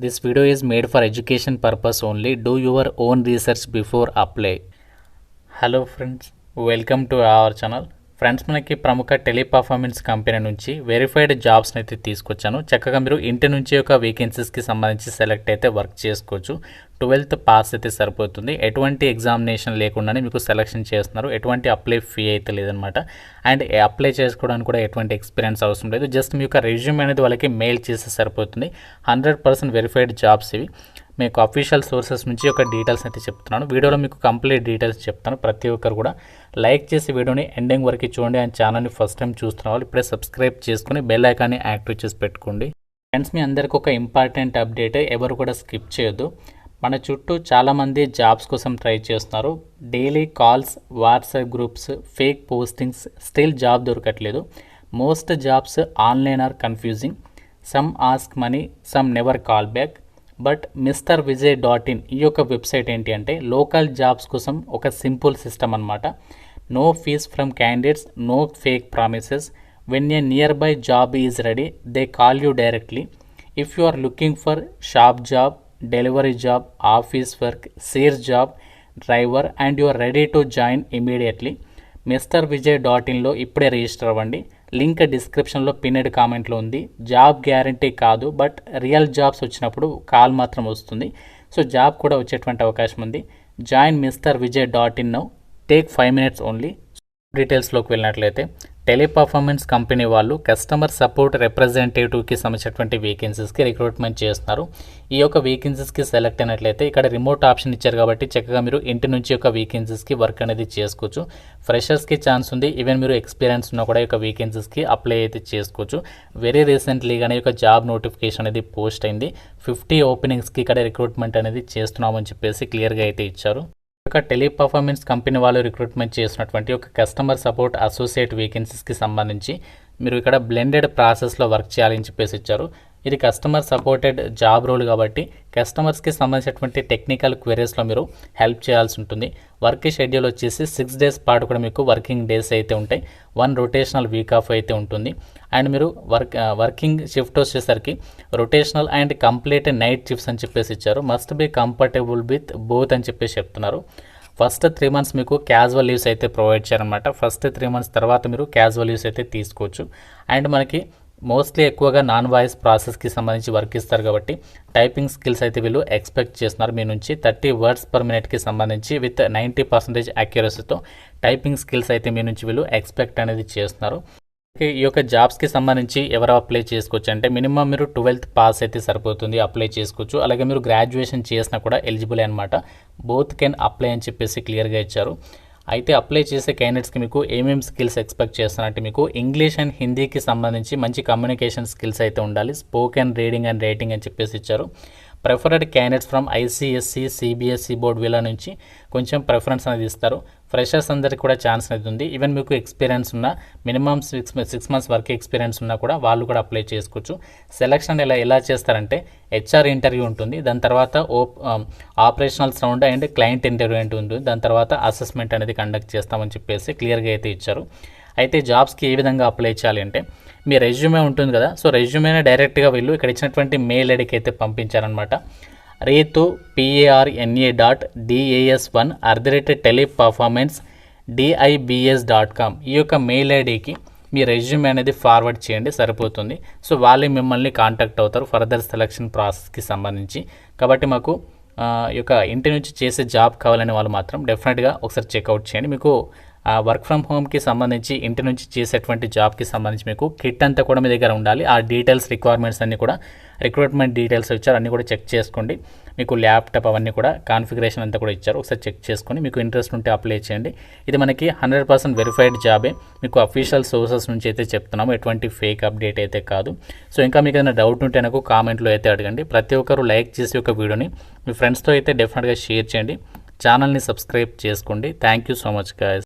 This video is made for education purpose only. Do your own research before apply. Hello friends, welcome to our channel. Friends, మనకి ప్రముఖ Teleperformance company నుంచి verified జాబ్స్ని అయితే తీసుకొచ్చాను. చక్కగా మీరు ఇంటి నుంచి ఒక వేకెన్సీస్కి సంబంధించి సెలెక్ట్ అయితే వర్క్ చేసుకోవచ్చు. 12th పాస్ అయితే సరిపోతుంది. ఎటువంటి ఎగ్జామినేషన్ లేకుండానే మీకు సెలెక్షన్ చేస్తున్నారు. ఎటువంటి అప్లై ఫీ అయితే లేదనమాట. అండ్ అప్లై చేసుకోవడానికి కూడా ఎటువంటి ఎక్స్పీరియన్స్ అవసరం లేదు. జస్ట్ మీ యొక్క రెజ్యూమ్ అనేది వాళ్ళకి మెయిల్ చేస్తే సరిపోతుంది. 100% వెరిఫైడ్ జాబ్స్ ఇవి. మీకు అఫీషియల్ సోర్సెస్ నుంచి ఒక డీటెయిల్స్ అయితే చెప్తున్నాను. వీడియోలో మీకు కంప్లీట్ డీటెయిల్స్ చెప్తాను. ప్రతి ఒక్కరు కూడా లైక్ చేసి వీడియోని ఎండింగ్ వరకు చూడండి. అండ్ ఛానల్ని ఫస్ట్ టైం చూస్తున్న వాళ్ళు ఇప్పుడే సబ్స్క్రైబ్ చేసుకుని బెల్ ఐకాన్ని యాక్టివేట్ చేసి పెట్టుకోండి. ఫ్రెండ్స్, మీ అందరికీ ఒక ఇంపార్టెంట్ అప్డేట్, ఎవరు కూడా స్కిప్ చేయొద్దు. మన చుట్టూ చాలామంది జాబ్స్ కోసం ట్రై చేస్తున్నారు. Daily calls, WhatsApp groups, fake postings, still job దొరకట్లేదు. Most jobs online are confusing. Some ask money, some never call back. But MrVijay.in ఈ యొక్క వెబ్సైట్ ఏంటి అంటే లోకల్ జాబ్స్ కోసం ఒక సింపుల్ సిస్టమ్ అనమాట. No fees from candidates, no fake promises. When a nearby job is ready, they call you directly. If you are looking for shop job, delivery job, office work, sales job, driver and you are ready to join immediately, MrVijay.inలో ఇప్పుడే register అవ్వండి. Link డిస్క్రిప్షన్లో pinned కామెంట్లో ఉంది. Job guarantee కాదు, but real jobs వచ్చినప్పుడు call మాత్రం వస్తుంది. సో జాబ్ కూడా వచ్చేటువంటి అవకాశం ఉంది. Join MrVijay.in now. Take 5 minutes only. డీటెయిల్స్లోకి వెళ్ళినట్లయితే టెలిపర్ఫార్మెన్స్ కంపెనీ వాళ్ళు కస్టమర్ సపోర్ట్ రిప్రజెంటేటివ్కి సంబంధించినటువంటి వేకెన్సీస్కి రిక్రూట్మెంట్ చేస్తున్నారు. ఈ యొక్క వేకెన్సీస్కి సెలెక్ట్ అయినట్లయితే ఇక్కడ రిమోట్ ఆప్షన్ ఇచ్చారు కాబట్టి చక్కగా మీరు ఇంటి నుంచి యొక్క వేకెన్సీస్కి వర్క్ అనేది చేసుకోవచ్చు. ఫ్రెషర్స్కి ఛాన్స్ ఉంది. ఈవెన్ మీరు ఎక్స్పీరియన్స్ ఉన్నా కూడా ఈ యొక్క వేకెన్సీస్కి అప్లై అయితే చేసుకోవచ్చు. వెరీ రీసెంట్లీగానే యొక్క జాబ్ నోటిఫికేషన్ అనేది పోస్ట్ అయింది. 50 ఓపెనింగ్స్కి ఇక్కడ రిక్రూట్మెంట్ అనేది చేస్తున్నామని చెప్పేసి క్లియర్గా అయితే ఇచ్చారు. ఒక టెలిపర్ఫార్మెన్స్ కంపెనీ వాళ్ళు రిక్రూట్మెంట్ చేసినటువంటి ఒక కస్టమర్ సపోర్ట్ అసోసియేట్ వేకెన్సీస్కి సంబంధించి మీరు ఇక్కడ బ్లెండెడ్ ప్రాసెస్లో వర్క్ చేయాలని చెప్పేసి ఇచ్చారు. ఇది కస్టమర్ సపోర్టెడ్ జాబ్ రోల్ కాబట్టి కస్టమర్స్కి సంబంధించినటువంటి టెక్నికల్ క్వెరీస్లో మీరు హెల్ప్ చేయాల్సి ఉంటుంది. వర్క్ షెడ్యూల్ వచ్చేసి 6 days పాటు కూడా మీకు వర్కింగ్ డేస్ అయితే ఉంటాయి. 1 రొటేషనల్ వీక్ ఆఫ్ అయితే ఉంటుంది. అండ్ మీరు వర్కింగ్ షిఫ్ట్ వచ్చేసరికి rotational and complete night shifts అని చెప్పేసి ఇచ్చారు. Must be comfortable with both అని చెప్పేసి చెప్తున్నారు. ఫస్ట్ 3 months మీకు క్యాజువల్ లీవ్స్ అయితే ప్రొవైడ్ చేయాలన్నమాట. ఫస్ట్ 3 months తర్వాత మీరు క్యాజువల్ లీవ్స్ అయితే తీసుకోవచ్చు. అండ్ మనకి మోస్ట్లీ ఎక్కువగా నాన్ వాయిస్ ప్రాసెస్కి సంబంధించి వర్క్ ఇస్తారు కాబట్టి టైపింగ్ స్కిల్స్ అయితే వీళ్ళు ఎక్స్పెక్ట్ చేస్తున్నారు మీ నుంచి. 30 words per minute సంబంధించి విత్ 90% యాక్యురసీతో టైపింగ్ స్కిల్స్ అయితే మీ నుంచి వీళ్ళు ఎక్స్పెక్ట్ అనేది చేస్తున్నారు. ఈ యొక్క జాబ్స్కి సంబంధించి ఎవరు అప్లై చేసుకోవచ్చు అంటే మినిమం మీరు 12th పాస్ అయితే సరిపోతుంది, అప్లై చేసుకోవచ్చు. అలాగే మీరు గ్రాడ్యుయేషన్ చేసినా కూడా ఎలిజిబుల్ అనమాట. బోత్ కెన్ అప్లై అని చెప్పేసి క్లియర్గా ఇచ్చారు. అయితే అప్లై చేసే క్యాండిడేట్స్కి మీకు ఏమేమి స్కిల్స్ ఎక్స్పెక్ట్ చేస్తారంటే మీకు ఇంగ్లీష్ అండ్ హిందీకి సంబంధించి మంచి కమ్యూనికేషన్ స్కిల్స్ అయితే ఉండాలి. స్పోకెన్, రీడింగ్ అండ్ రైటింగ్ అని చెప్పేసి ఇచ్చారు. Preferred candidates from ICSE, CBSE board వీళ్ళ నుంచి కొంచెం ప్రిఫరెన్స్ అనేది ఇస్తారు. ఫ్రెషర్స్ అందరికి కూడా ఛాన్స్ అనేది ఉంది. ఈవెన్ మీకు ఎక్స్పీరియన్స్ ఉన్న మినిమం 6 months వర్క్ ఎక్స్పీరియన్స్ ఉన్నా కూడా వాళ్ళు కూడా అప్లై చేసుకోవచ్చు. సెలక్షన్ ఎలా చేస్తారంటే HR ఇంటర్వ్యూ ఉంటుంది. దాని తర్వాత ఆపరేషనల్స్ రౌండ్ అండ్ క్లయింట్ ఇంటర్వ్యూ అంటే ఉంటుంది. దాని తర్వాత అసెస్మెంట్ అనేది కండక్ట్ చేస్తామని చెప్పేసి క్లియర్గా అయితే ఇచ్చారు. అయితే జాబ్స్కి ఏ విధంగా అప్లై చేయాలి అంటే మీ రెజ్యూమే ఉంటుంది కదా, సో రెజ్యూమేనే డైరెక్ట్గా వీళ్ళు ఇక్కడ ఇచ్చినటువంటి మెయిల్ ఐడికి అయితే పంపించారనమాట. retu.pas1@teleperformance.dibs.com ఈ యొక్క మెయిల్ ఐడికి మీ రెజ్యూమే అనేది ఫార్వర్డ్ చేయండి, సరిపోతుంది. సో వాళ్ళే మిమ్మల్ని కాంటాక్ట్ అవుతారు ఫర్దర్ సెలక్షన్ ప్రాసెస్కి సంబంధించి. కాబట్టి మాకు ఈ యొక్క ఇంటి నుంచి చేసే జాబ్ కావాలనే వాళ్ళు మాత్రం డెఫినెట్గా ఒకసారి చెక్అవుట్ చేయండి. మీకు వర్క్ ఫ్రమ్ హోమ్కి సంబంధించి ఇంటి నుంచి చేసేటువంటి జాబ్కి సంబంధించి మీకు కిట్ అంతా కూడా మీ దగ్గర ఉండాలి. ఆ డీటెయిల్స్, రిక్వైర్మెంట్స్ అన్నీ కూడా రిక్రూట్మెంట్ డీటెయిల్స్ ఇచ్చారు, అన్నీ కూడా చెక్ చేసుకోండి. మీకు ల్యాప్టాప్ అవన్నీ కూడా కాన్ఫిగరేషన్ అంతా కూడా ఇచ్చారు, ఒకసారి చెక్ చేసుకొని మీకు ఇంట్రెస్ట్ ఉంటే అప్లై చేయండి. ఇది మనకి 100% వెరిఫైడ్ జాబే. మీకు అఫీషియల్ సోర్సెస్ నుంచి అయితే చెప్తున్నాము, ఎటువంటి ఫేక్ అప్డేట్ అయితే కాదు. సో ఇంకా మీకు ఏదైనా డౌట్ ఉంటే నాకు కామెంట్లో అయితే అడగండి. ప్రతి ఒక్కరు లైక్ చేసి ఒక వీడియోని మీ ఫ్రెండ్స్తో అయితే డెఫినెట్గా షేర్ చేయండి. ఛానల్ని సబ్స్క్రైబ్ చేసుకోండి. Thank you so much guys.